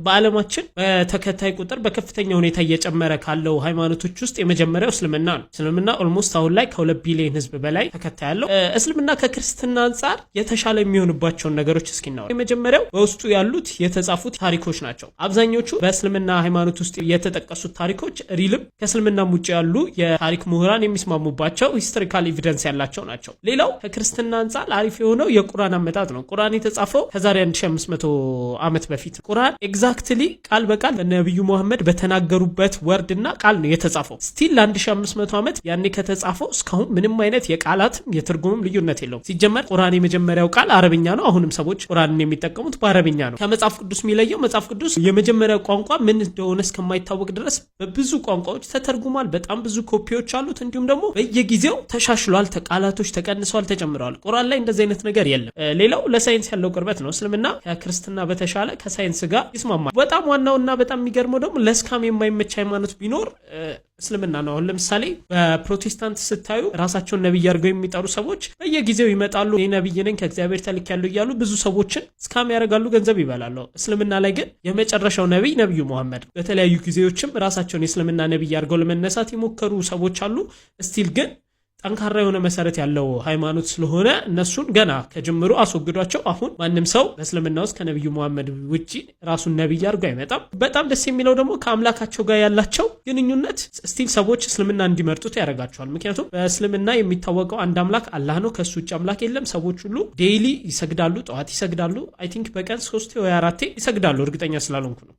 በአለማችን በተከታይ ቁጥር በከፍተኛ ሁኔታ እየጨመረ ካለው ሃይማኖቶች ውስጥ የመጀመሪያው እስልምና ነው። እስልምና ኦልሞስት አሁን ላይ ከ2 ቢሊዮን ህዝብ በላይ ተከታይ ያለው። እስልምና ከክርስትና አንፃር የተሻለ የሚሆንባቸው ነገሮች እስኪናው የመጀመሪያው በውስጡ ያሉት የተጻፉት ታሪኮች ናቸው። አብዛኞቹ በእስልምና ሃይማኖት ውስጥ የተጠቀሱት ታሪኮች ሪልም ከእስልምና ውጪ ያሉ የታሪክ ምሁራን የሚስማሙባቸው ሂስቶሪካል ኤቪደንስ ያላቸው ናቸው። ሌላው ከክርስትና አንፃር አሪፍ የሆነው የቁርአን አመጣጥ ነው። ቁርአን የተጻፈው ከዛሬ 1500 ዓመት በፊት ቁርአን ኤግዛክትሊ ቃል በቃል ነብዩ መሐመድ በተናገሩበት ወርድና ቃል ነው የተጻፈው። ስቲል ለ1500 ዓመት ያኔ ከተጻፈው እስካሁን ምንም አይነት የቃላትም የትርጉምም ልዩነት የለውም። ሲጀመር ቁርአን የመጀመሪያው ቃል አረብኛ ነው። አሁንም ሰዎች ቁርአንን የሚጠቀሙት በአረብኛ ነው። ከመጽሐፍ ቅዱስ የሚለየው መጽሐፍ ቅዱስ የመጀመሪያው ቋንቋ ምን እንደሆነ እስከማይታወቅ ድረስ በብዙ ቋንቋዎች ተተርጉሟል። በጣም ብዙ ኮፒዎች አሉት። እንዲሁም ደግሞ በየጊዜው ተሻሽሏል። ቃላቶች ተቀንሰዋል፣ ተጨምረዋል። ቁርአን ላይ እንደዚህ አይነት ነገር የለም። ሌላው ለሳይንስ ያለው ቅርበት ነው። እስልምና ከክርስትና በተሻለ ከሳይንስ ጋር ይስማማል። በጣም ዋናውና በጣም የሚገርመው ደግሞ ለስካም የማይመች ሃይማኖት ቢኖር እስልምና ነው። አሁን ለምሳሌ በፕሮቴስታንት ስታዩ ራሳቸውን ነብይ አድርገው የሚጠሩ ሰዎች በየጊዜው ይመጣሉ። እኔ ነብይ ነኝ ከእግዚአብሔር ተልኬያለሁ እያሉ ብዙ ሰዎችን ስካም ያደርጋሉ፣ ገንዘብ ይበላሉ። እስልምና ላይ ግን የመጨረሻው ነብዩ መሐመድ። በተለያዩ ጊዜዎችም ራሳቸውን የእስልምና ነብይ አድርገው ለመነሳት የሞከሩ ሰዎች አሉ። ስቲል ግን ጠንካራ የሆነ መሰረት ያለው ሃይማኖት ስለሆነ እነሱን ገና ከጅምሩ አስወግዷቸው። አሁን ማንም ሰው በእስልምና ውስጥ ከነብዩ መሐመድ ውጪ ራሱን ነብይ አድርጎ አይመጣም። በጣም ደስ የሚለው ደግሞ ከአምላካቸው ጋር ያላቸው ግንኙነት ስቲል ሰዎች እስልምና እንዲመርጡት ያደርጋቸዋል። ምክንያቱም በእስልምና የሚታወቀው አንድ አምላክ አላህ ነው። ከሱ ውጭ አምላክ የለም። ሰዎች ሁሉ ዴይሊ ይሰግዳሉ፣ ጠዋት ይሰግዳሉ። አይ ቲንክ በቀን 3 ወይ 4 ይሰግዳሉ። እርግጠኛ ስላልሆንኩ ነው።